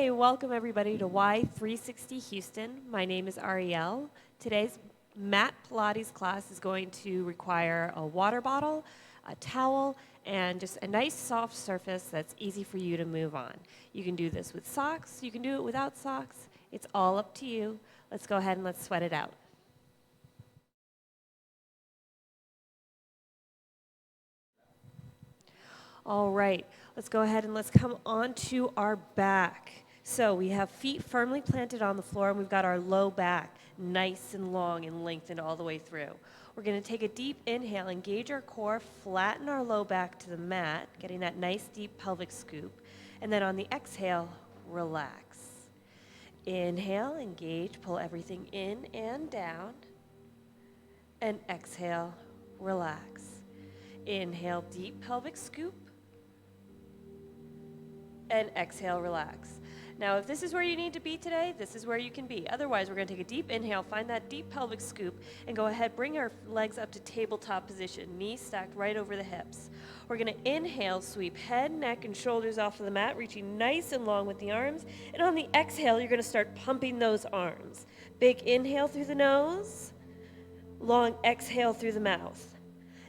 Hey, welcome everybody to Y360 Houston. My name is Ariel. Today's mat Pilates class is going to require a water bottle, a towel, and just a nice soft surface that's easy for you to move on. You can do this with socks, you can do it without socks. It's all up to you. Let's go ahead and let's sweat it out. All right, let's go ahead and let's come onto our back. So we have feet firmly planted on the floor, and we've got our low back nice and long and lengthened all the way through. We're going to take a deep inhale, engage our core, flatten our low back to the mat, getting that nice deep pelvic scoop. And then on the exhale, relax. Inhale, engage, pull everything in and down. And exhale, relax. Inhale, deep pelvic scoop. And exhale, relax. Now, if this is where you need to be today, this is where you can be. Otherwise, we're going to take a deep inhale, find that deep pelvic scoop, and go ahead, bring our legs up to tabletop position, knees stacked right over the hips. We're going to inhale, sweep head, neck, and shoulders off of the mat, reaching nice and long with the arms. And on the exhale, you're going to start pumping those arms. Big inhale through the nose, long exhale through the mouth.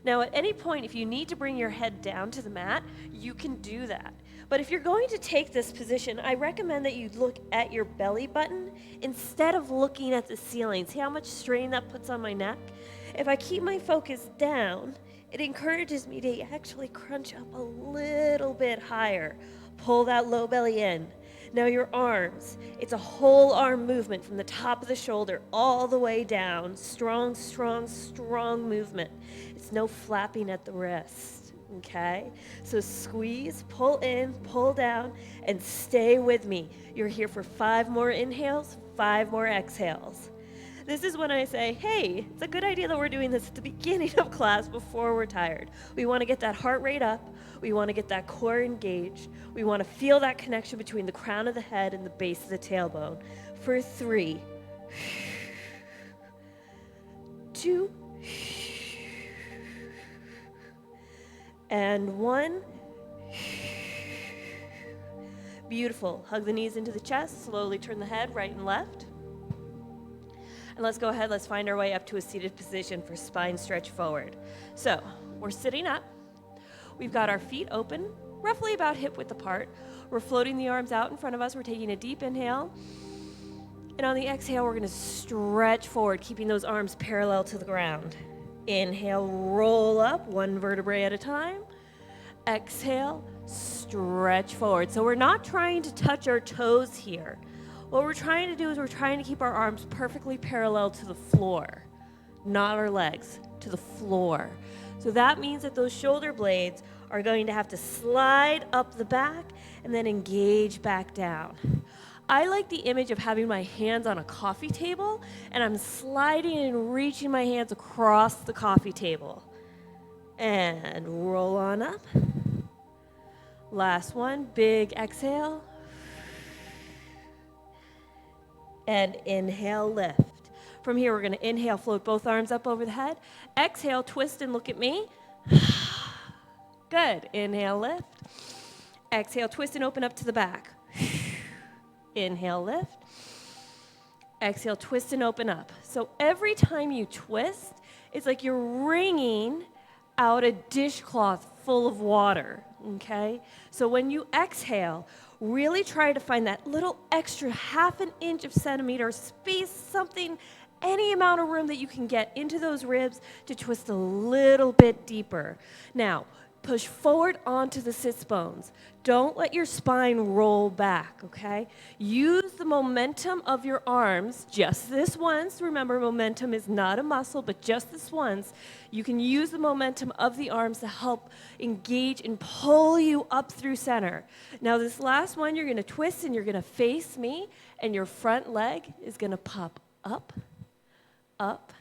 Now, at any point, if you need to bring your head down to the mat, you can do that. But if you're going to take this position, I recommend that you look at your belly button instead of looking at the ceiling. See how much strain that puts on my neck? If I keep my focus down, it encourages me to actually crunch up a little bit higher. Pull that low belly in. Now your arms, it's a whole arm movement from the top of the shoulder all the way down. Strong, strong, strong movement. It's no flapping at the wrist. Okay, so squeeze, pull in, pull down, and stay with me. You're here for 5 more inhales, 5 more exhales. This is when I say, hey, it's a good idea that we're doing this at the beginning of class before we're tired. We want to get that heart rate up. We want to get that core engaged. We want to feel that connection between the crown of the head and the base of the tailbone. For 3, 2, and 1. Beautiful. Hug the knees into the chest. Slowly turn the head right and left. And let's go ahead. Let's find our way up to a seated position for spine stretch forward. So we're sitting up. We've got our feet open, roughly about hip width apart. We're floating the arms out in front of us. We're taking a deep inhale. And on the exhale, we're going to stretch forward, keeping those arms parallel to the ground. Inhale, roll up, 1 vertebrae at a time. Exhale, stretch forward. So we're not trying to touch our toes here. What we're trying to do is we're trying to keep our arms perfectly parallel to the floor, not our legs, to the floor. So that means that those shoulder blades are going to have to slide up the back and then engage back down. I like the image of having my hands on a coffee table, and I'm sliding and reaching my hands across the coffee table. And roll on up. Last one, big exhale. And inhale, lift. From here, we're going to inhale, float both arms up over the head. Exhale, twist and look at me. Good. Inhale, lift. Exhale, twist and open up to the back. Inhale, lift. Exhale, twist and open up. So every time you twist, it's like you're wringing out a dishcloth full of water, okay? So when you exhale, really try to find that little extra 1/2 inch of centimeter space, something, any amount of room that you can get into those ribs to twist a little bit deeper. Now, push forward onto the sits bones. Don't let your spine roll back, okay? Use the momentum of your arms just this once. Remember, momentum is not a muscle, but just this once. You can use the momentum of the arms to help engage and pull you up through center. Now, this last one, you're going to twist and you're going to face me, and your front leg is going to pop up, up,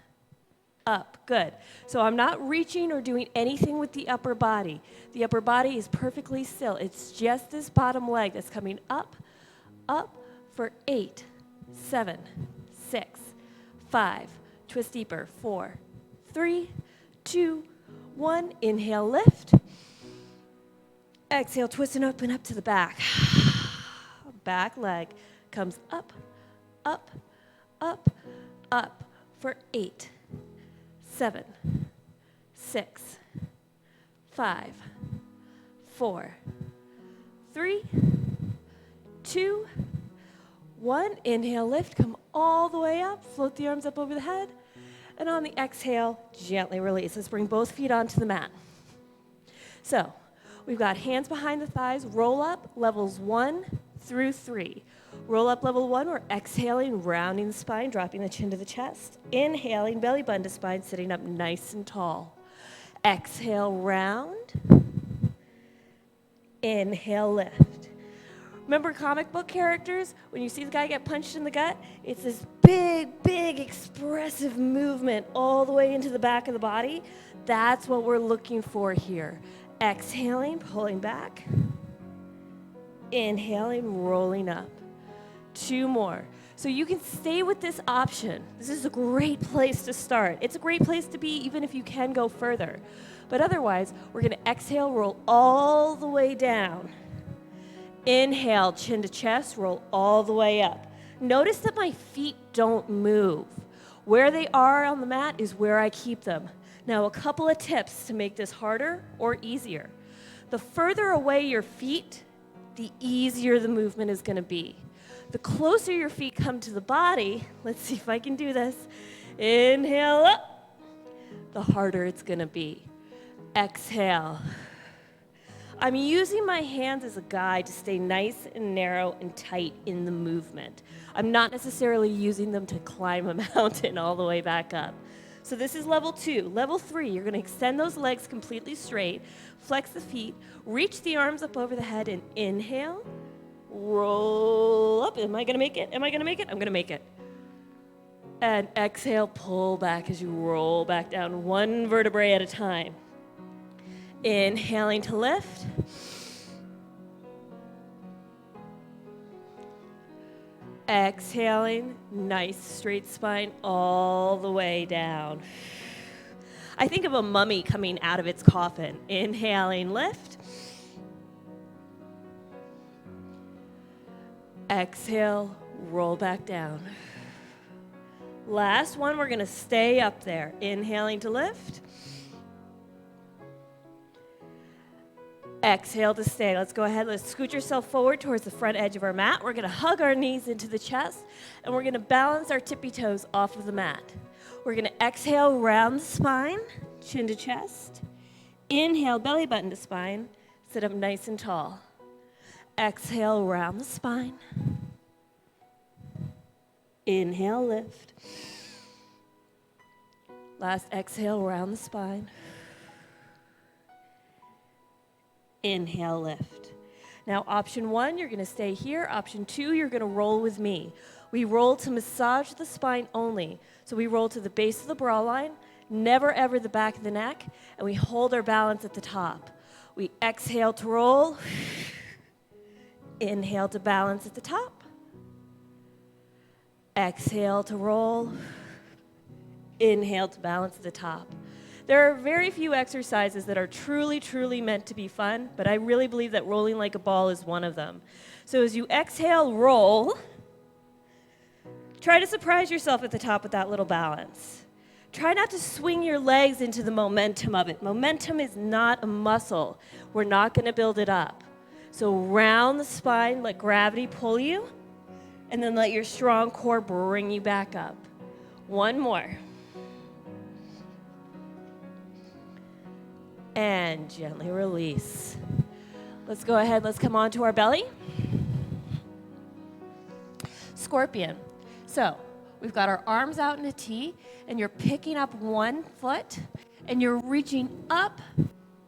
up. Good. So I'm not reaching or doing anything with the upper body. The upper body is perfectly still. It's just this bottom leg that's coming up, up for 8, 7, 6, 5. Twist deeper. 4, 3, 2, 1. Inhale, lift. Exhale, twist and open up to the back. back leg comes up, up, up, up for 8, 7, 6, 5, 4, 3, 2, 1. Inhale, lift, come all the way up, float the arms up over the head, and on the exhale, gently release. Let's bring both feet onto the mat. So, we've got hands behind the thighs, roll up, levels 1 through 3. Roll up level 1, we're exhaling, rounding the spine, dropping the chin to the chest. Inhaling, belly button to spine, sitting up nice and tall. Exhale, round. Inhale, lift. Remember comic book characters? When you see the guy get punched in the gut, it's this big, big, expressive movement all the way into the back of the body. That's what we're looking for here. Exhaling, pulling back. Inhaling, rolling up. 2 more. So you can stay with this option. This is a great place to start. It's a great place to be even if you can go further. But otherwise, we're going to exhale, roll all the way down. Inhale, chin to chest, roll all the way up. Notice that my feet don't move. Where they are on the mat is where I keep them. Now, a couple of tips to make this harder or easier. The further away your feet, the easier the movement is going to be. The closer your feet come to the body, let's see if I can do this. Inhale up, the harder it's going to be. Exhale. I'm using my hands as a guide to stay nice and narrow and tight in the movement. I'm not necessarily using them to climb a mountain all the way back up. So this is level 2. Level 3, you're going to extend those legs completely straight, flex the feet, reach the arms up over the head, and inhale, roll up. Am I going to make it? Am I going to make it? I'm going to make it. And exhale, pull back as you roll back down, 1 vertebrae at a time. Inhaling to lift. Exhaling, nice straight spine all the way down. I think of a mummy coming out of its coffin. Inhaling, lift. Exhale, roll back down. Last one, we're going to stay up there. Inhaling to lift. Exhale to stay. Let's go ahead. Let's scoot yourself forward towards the front edge of our mat. We're going to hug our knees into the chest, and we're going to balance our tippy toes off of the mat. We're going to exhale, round the spine, chin to chest. Inhale, belly button to spine. Sit up nice and tall. Exhale, round the spine. Inhale, lift. Last exhale, round the spine. Inhale, lift. Now, option 1, you're going to stay here. Option 2, you're going to roll with me. We roll to massage the spine only. So we roll to the base of the bra line, never ever the back of the neck, and we hold our balance at the top. We exhale to roll. Inhale to balance at the top. Exhale to roll. Inhale to balance at the top. There are very few exercises that are truly, truly meant to be fun, but I really believe that rolling like a ball is one of them. So as you exhale, roll, try to surprise yourself at the top with that little balance. Try not to swing your legs into the momentum of it. Momentum is not a muscle. We're not going to build it up. So round the spine, let gravity pull you, and then let your strong core bring you back up. 1 more. And gently release. Let's go ahead, let's come onto our belly. Scorpion. So we've got our arms out in a T, and you're picking up 1 foot, and you're reaching up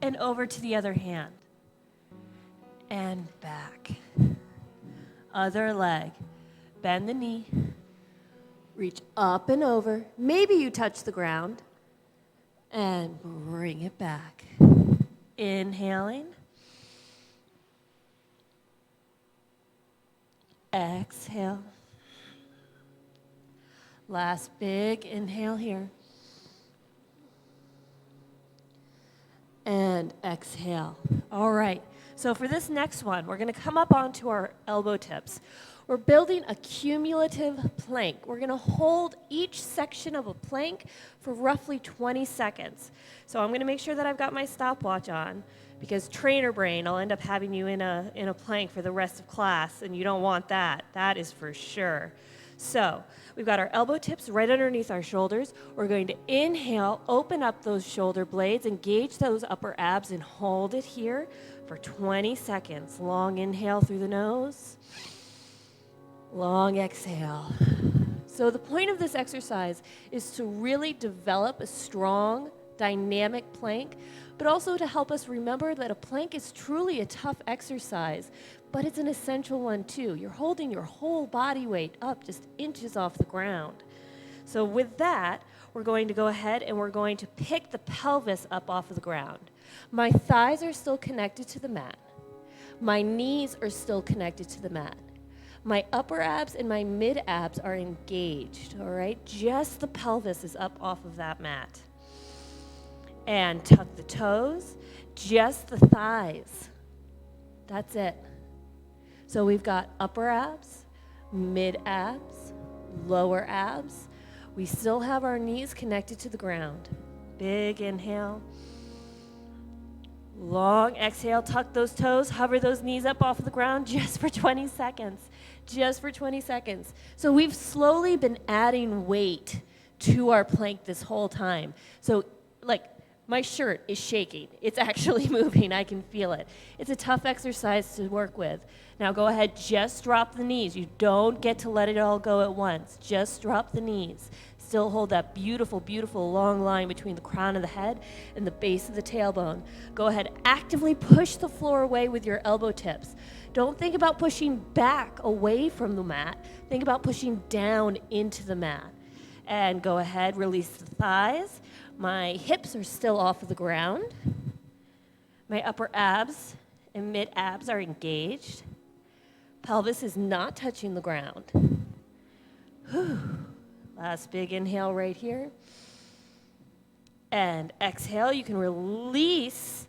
and over to the other hand. And back. Other leg. Bend the knee. Reach up and over. Maybe you touch the ground. And bring it back. Inhaling. Exhale. Last big inhale here. And exhale. All right. So for this next one, we're going to come up onto our elbow tips. We're building a cumulative plank. We're going to hold each section of a plank for roughly 20 seconds. So I'm going to make sure that I've got my stopwatch on, because trainer brain, I'll end up having you in a plank for the rest of class, and you don't want that. That is for sure. So we've got our elbow tips right underneath our shoulders. We're going to inhale, open up those shoulder blades, engage those upper abs, and hold it here for 20 seconds. Long inhale through the nose. Long exhale. So the point of this exercise is to really develop a strong, dynamic plank, but also to help us remember that a plank is truly a tough exercise, but it's an essential one too. You're holding your whole body weight up just inches off the ground. So with that, we're going to go ahead and we're going to pick the pelvis up off of the ground. My thighs are still connected to the mat. My knees are still connected to the mat. My upper abs and my mid abs are engaged, all right? Just the pelvis is up off of that mat. And tuck the toes, just the thighs. That's it. So we've got upper abs, mid abs, lower abs. We still have our knees connected to the ground. Big inhale. Long exhale, tuck those toes, hover those knees up off the ground just for 20 seconds. Just for 20 seconds. So we've slowly been adding weight to our plank this whole time. So like, my shirt is shaking. It's actually moving. I can feel it. It's a tough exercise to work with. Now go ahead, just drop the knees. You don't get to let it all go at once. Just drop the knees. Still hold that beautiful, beautiful long line between the crown of the head and the base of the tailbone. Go ahead, actively push the floor away with your elbow tips. Don't think about pushing back away from the mat. Think about pushing down into the mat. And go ahead, release the thighs. My hips are still off of the ground. My upper abs and mid abs are engaged. Pelvis is not touching the ground. Whew. Last big inhale right here. And exhale, you can release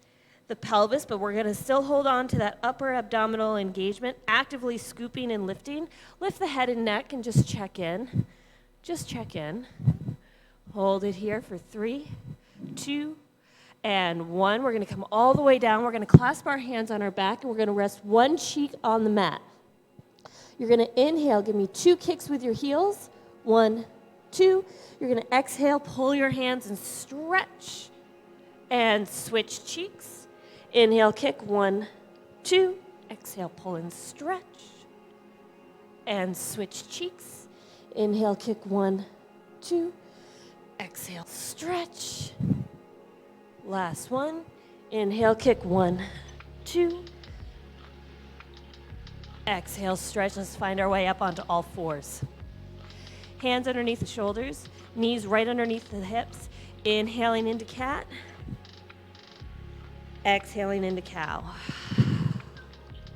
the pelvis, but we're gonna still hold on to that upper abdominal engagement, actively scooping and lifting. Lift the head and neck and just check in. Just check in. Hold it here for 3, 2, and 1. We're going to come all the way down. We're going to clasp our hands on our back, and we're going to rest one cheek on the mat. You're going to inhale. Give me 2 kicks with your heels. 1, 2. You're going to exhale. Pull your hands and stretch. And switch cheeks. Inhale, kick. 1, 2. Exhale, pull and stretch. And switch cheeks. Inhale, kick. 1, 2. Exhale, stretch. Last one. Inhale, kick. 1, 2. Exhale, stretch. Let's find our way up onto all fours. Hands underneath the shoulders, knees right underneath the hips. Inhaling into cat. Exhaling into cow.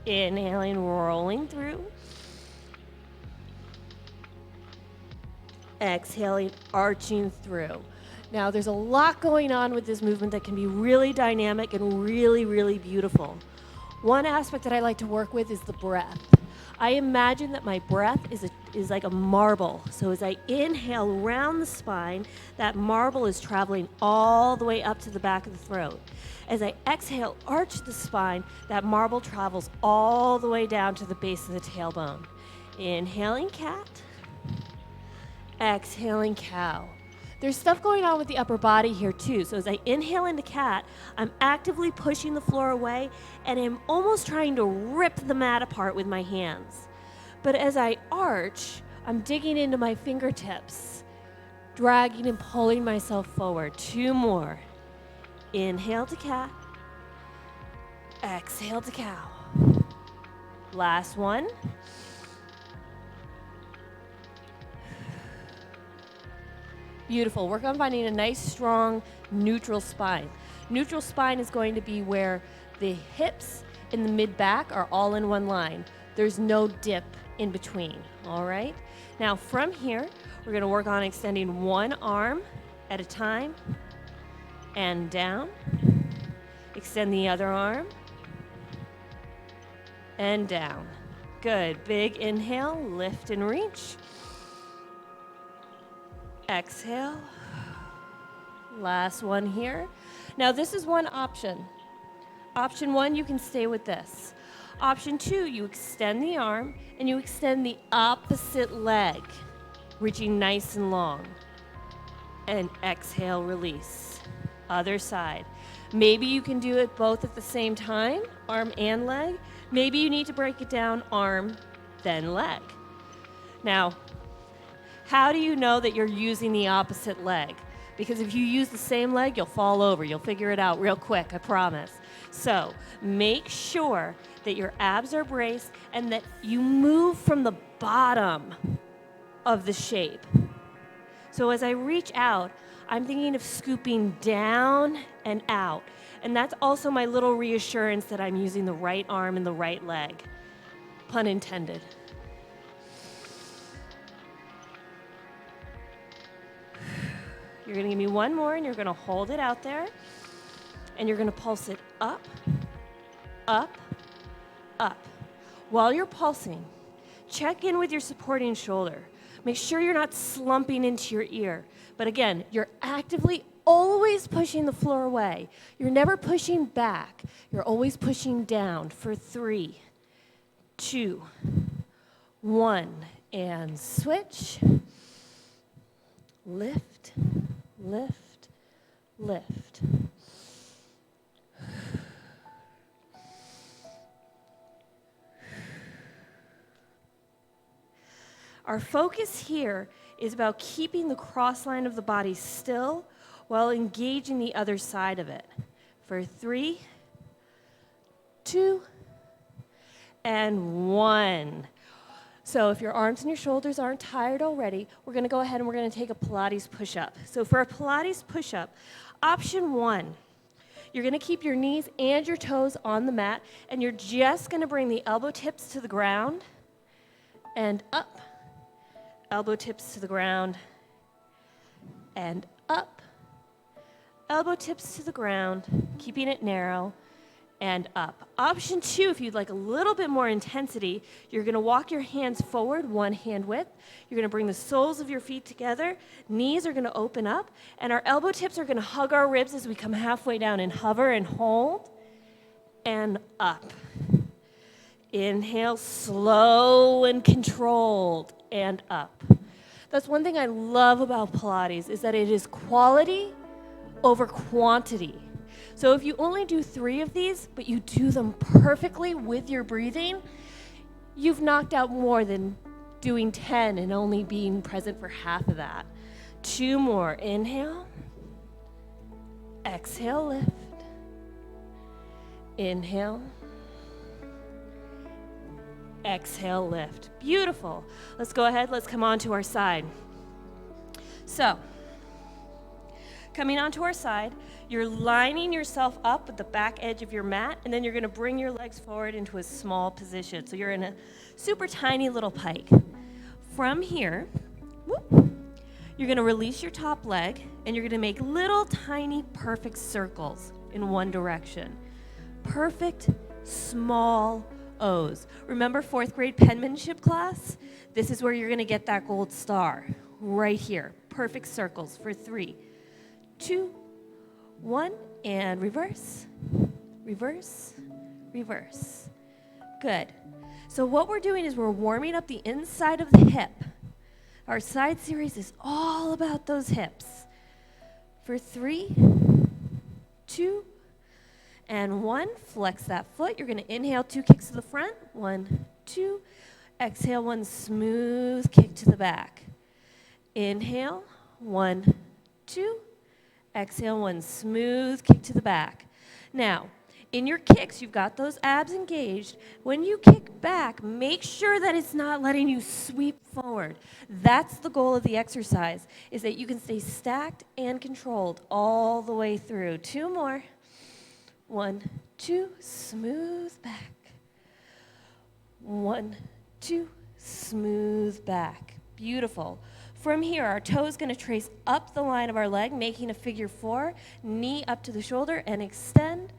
Inhaling, rolling through. Exhaling, arching through. Now, there's a lot going on with this movement that can be really dynamic and really, really beautiful. One aspect that I like to work with is the breath. I imagine that my breath is like a marble. So as I inhale around the spine, that marble is traveling all the way up to the back of the throat. As I exhale, arch the spine, that marble travels all the way down to the base of the tailbone. Inhaling cat. Exhaling cow. There's stuff going on with the upper body here too. So as I inhale into cat, I'm actively pushing the floor away and I'm almost trying to rip the mat apart with my hands. But as I arch, I'm digging into my fingertips, dragging and pulling myself forward. 2 more. Inhale to cat. Exhale to cow. Last one. Beautiful. Work on finding a nice, strong, neutral spine. Neutral spine is going to be where the hips and the mid-back are all in one line. There's no dip in between, all right? Now, from here, we're going to work on extending one arm at a time and down. Extend the other arm and down. Good. Big inhale, lift and reach. Exhale. Last one here. Now this is one option. Option one, you can stay with this. Option two, you extend the arm and you extend the opposite leg, reaching nice and long. And exhale, release. Other side. Maybe you can do it both at the same time, arm and leg. Maybe you need to break it down, arm, then leg. Now, how do you know that you're using the opposite leg? Because if you use the same leg, you'll fall over. You'll figure it out real quick, I promise. So make sure that your abs are braced and that you move from the bottom of the shape. So as I reach out, I'm thinking of scooping down and out. And that's also my little reassurance that I'm using the right arm and the right leg. Pun intended. You're going to give me one more, and you're going to hold it out there. And you're going to pulse it up, up, up. While you're pulsing, check in with your supporting shoulder. Make sure you're not slumping into your ear. But again, you're actively always pushing the floor away. You're never pushing back. You're always pushing down for 3, 2, 1. And switch. Lift, lift, lift. Our focus here is about keeping the cross line of the body still while engaging the other side of it. For 3, 2, and 1. So if your arms and your shoulders aren't tired already, we're going to go ahead and we're going to take a Pilates push-up. So for a Pilates push-up, option 1, you're going to keep your knees and your toes on the mat, and you're just going to bring the elbow tips to the ground and up. Elbow tips to the ground and up. Elbow tips to the ground, keeping it narrow, and up. Option 2, if you'd like a little bit more intensity, you're going to walk your hands forward, one hand width. You're going to bring the soles of your feet together. Knees are going to open up, and our elbow tips are going to hug our ribs as we come halfway down and hover and hold, and up. Inhale, slow and controlled, and up. That's one thing I love about Pilates, is that it is quality over quantity. So if you only do 3 of these, but you do them perfectly with your breathing, you've knocked out more than doing 10 and only being present for half of that. 2 more. Inhale. Exhale, lift. Inhale. Exhale, lift. Beautiful. Let's go ahead. Let's come on to our side. So, coming onto our side, you're lining yourself up with the back edge of your mat, and then you're going to bring your legs forward into a small position. So you're in a super tiny little pike. From here, you're going to release your top leg, and you're going to make little tiny perfect circles in one direction. Perfect small O's. Remember 4th grade penmanship class? This is where you're going to get that gold star, right here. Perfect circles for 3, 2, 1, and reverse, reverse, reverse. Good. So what we're doing is we're warming up the inside of the hip. Our side series is all about those hips. For 3, 2, and 1, flex that foot. You're going to inhale 2 kicks to the front. 1, 2. Exhale 1 smooth kick to the back. Inhale 1, 2. Exhale 1 smooth kick to the back. Now, in your kicks, you've got those abs engaged. When you kick back, make sure that it's not letting you sweep forward. That's the goal of the exercise, is that you can stay stacked and controlled all the way through. 2 more. 1, 2, smooth back. 1, 2, smooth back. Beautiful. From here, our toe is going to trace up the line of our leg, making a figure 4, knee up to the shoulder, and extend,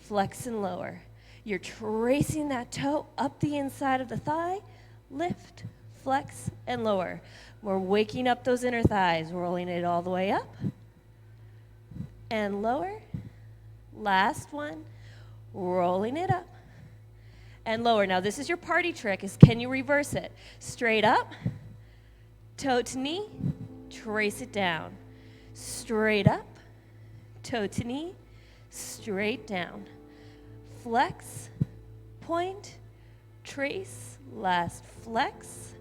flex, and lower. You're tracing that toe up the inside of the thigh. Lift, flex, and lower. We're waking up those inner thighs, rolling it all the way up and lower. Last one, rolling it up and lower. Now this is your party trick, is can you reverse it? Straight up, toe to knee, trace it down. Straight up, toe to knee, straight down. Flex, point, trace, last flex,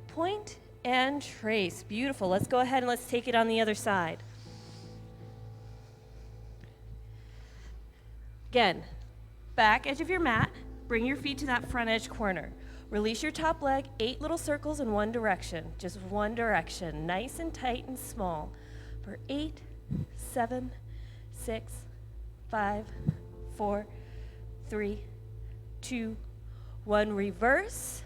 point, and trace. Beautiful. Let's go ahead and let's take it on the other side. Again, back edge of your mat, bring your feet to that front edge corner. Release your top leg, 8 little circles in one direction, just one direction, nice and tight and small. For 8, 7, 6, 5, 4, 3, 2, 1, reverse.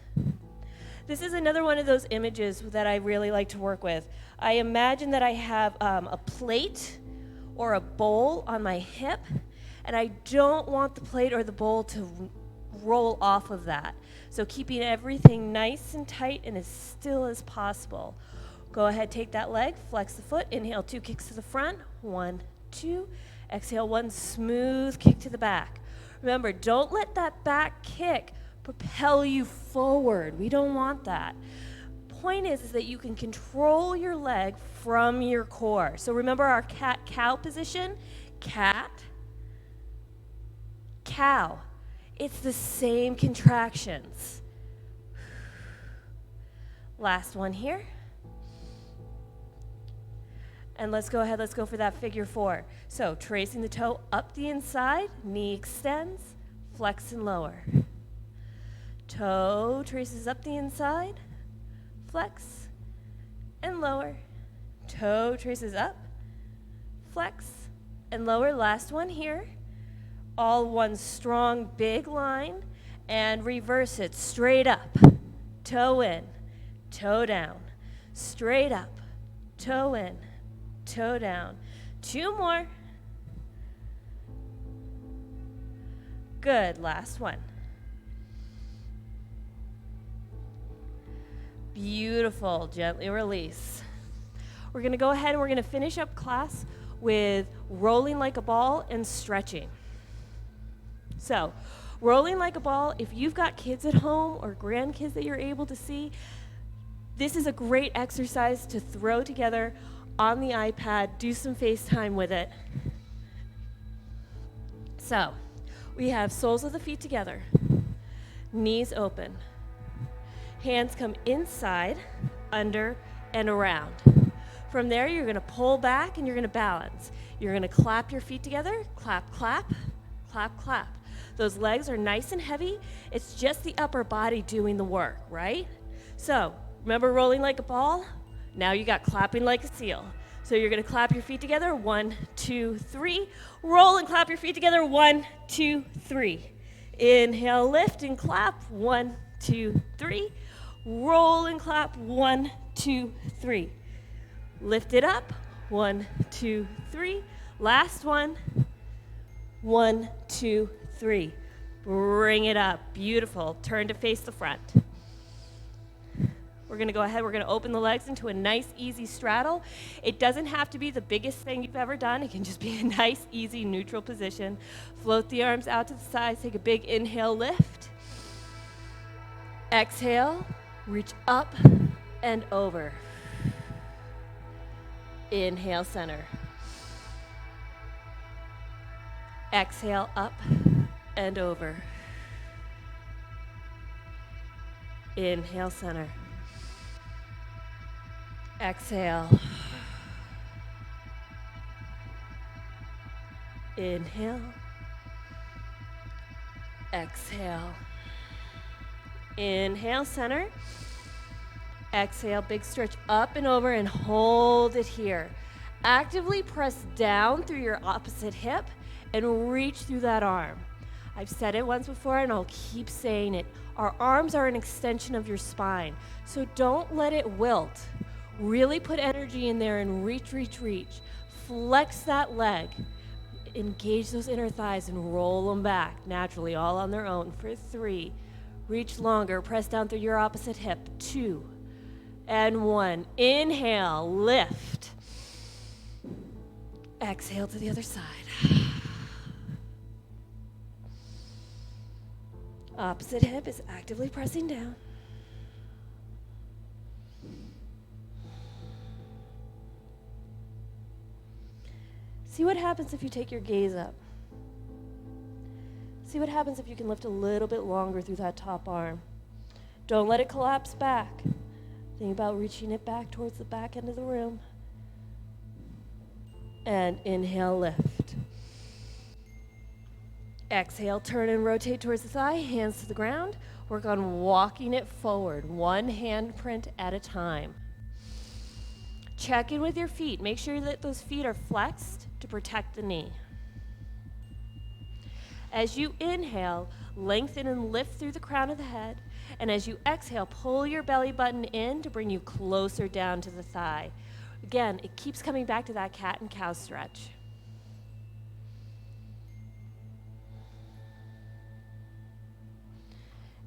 This is another one of those images that I really like to work with. I imagine that I have a plate or a bowl on my hip, and I don't want the plate or the bowl to roll off of that. So keeping everything nice and tight and as still as possible. Go ahead, take that leg, flex the foot, inhale, 2 kicks to the front, 1, 2, exhale, 1 smooth kick to the back. Remember, don't let that back kick propel you forward. We don't want that. Point is that you can control your leg from your core. So remember our cat-cow position? Cat, cow. It's the same contractions. Last one here. And let's go ahead, let's go for that figure 4. So tracing the toe up the inside, knee extends, flex and lower. Toe traces up the inside, flex and lower. Toe traces up, flex and lower. Last one here. All one strong big line, and reverse it straight up, toe in, toe down, straight up, toe in, toe down. 2 more. Good, last one. Beautiful, gently release. We're gonna go ahead and we're gonna finish up class with rolling like a ball and stretching. So, rolling like a ball, if you've got kids at home or grandkids that you're able to see, this is a great exercise to throw together on the iPad, do some FaceTime with it. So, we have soles of the feet together, knees open. Hands come inside, under, and around. From there, you're gonna pull back and you're gonna balance. You're gonna clap your feet together, clap, clap, clap, clap. Those legs are nice and heavy. It's just the upper body doing the work, right? So, remember rolling like a ball? Now you got clapping like a seal. So you're gonna clap your feet together, 1, 2, 3. Roll and clap your feet together, 1, 2, 3. Inhale, lift and clap, 1, 2, 3. Roll and clap, 1, 2, 3. Lift it up, 1, 2, 3. Last one, 1, 2, 3. Bring it up, beautiful. Turn to face the front. We're gonna go ahead, we're gonna open the legs into a nice, easy straddle. It doesn't have to be the biggest thing you've ever done. It can just be a nice, easy, neutral position. Float the arms out to the sides, take a big inhale, lift. Exhale, reach up and over. Inhale, center. Exhale, up and over. Inhale, center. Exhale. Inhale. Exhale. Inhale, center. Exhale, big stretch up and over and hold it here. Actively press down through your opposite hip and reach through that arm. I've said it once before and I'll keep saying it. Our arms are an extension of your spine, so don't let it wilt. Really put energy in there and reach, reach, reach. Flex that leg. Engage those inner thighs and roll them back naturally, all on their own for 3. Reach longer, press down through your opposite hip. 2 and 1. Inhale, lift. Exhale to the other side. Opposite hip is actively pressing down. See what happens if you take your gaze up. See what happens if you can lift a little bit longer through that top arm. Don't let it collapse back. Think about reaching it back towards the back end of the room. And inhale, lift. Exhale, turn and rotate towards the thigh, hands to the ground. Work on walking it forward, one handprint at a time. Check in with your feet. Make sure that those feet are flexed to protect the knee. As you inhale, lengthen and lift through the crown of the head. And as you exhale, pull your belly button in to bring you closer down to the thigh. Again, it keeps coming back to that cat and cow stretch.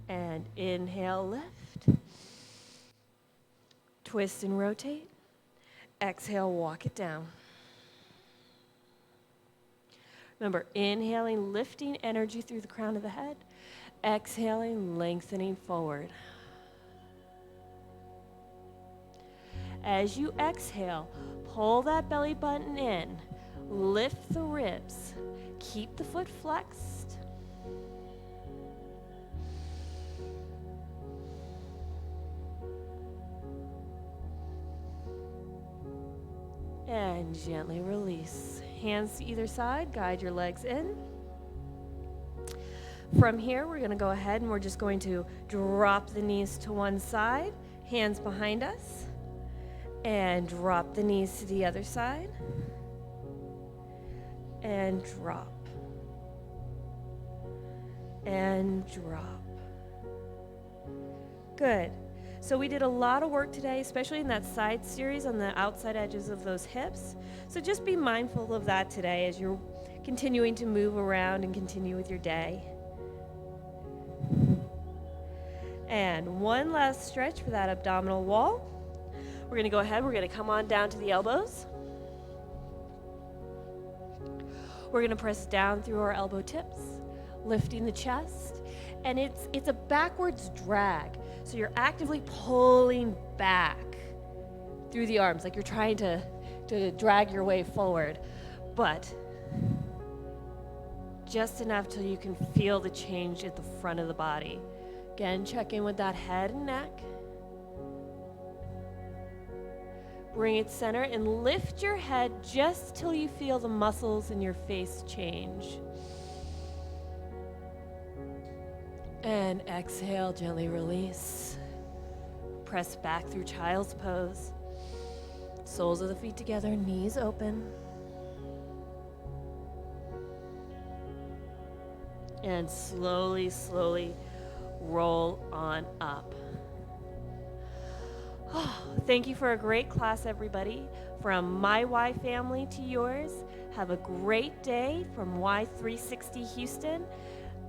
And inhale, lift. Twist and rotate. Exhale, walk it down. Remember, inhaling, lifting energy through the crown of the head. Exhaling, lengthening forward. As you exhale, pull that belly button in. Lift the ribs. Keep the foot flexed. And gently release. Hands to either side, guide your legs in. From here, we're going to go ahead and we're just going to drop the knees to one side, hands behind us, and drop the knees to the other side, and drop, and drop. Good. So we did a lot of work today, especially in that side series on the outside edges of those hips. So just be mindful of that today as you're continuing to move around and continue with your day. And one last stretch for that abdominal wall. We're going to go ahead, we're going to come on down to the elbows. We're going to press down through our elbow tips, lifting the chest. And it's a backwards drag. So you're actively pulling back through the arms, like you're trying to drag your way forward, but just enough till you can feel the change at the front of the body. Again, check in with that head and neck. Bring it center and lift your head just till you feel the muscles in your face change. And exhale, gently release. Press back through child's pose. Soles of the feet together, knees open. And slowly, slowly roll on up. Oh, thank you for a great class, everybody. From my Y family to yours, have a great day from Y360 Houston.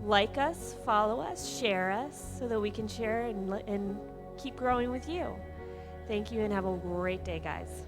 Like us, follow us, share us so that we can share and keep growing with you. Thank you and have a great day, guys.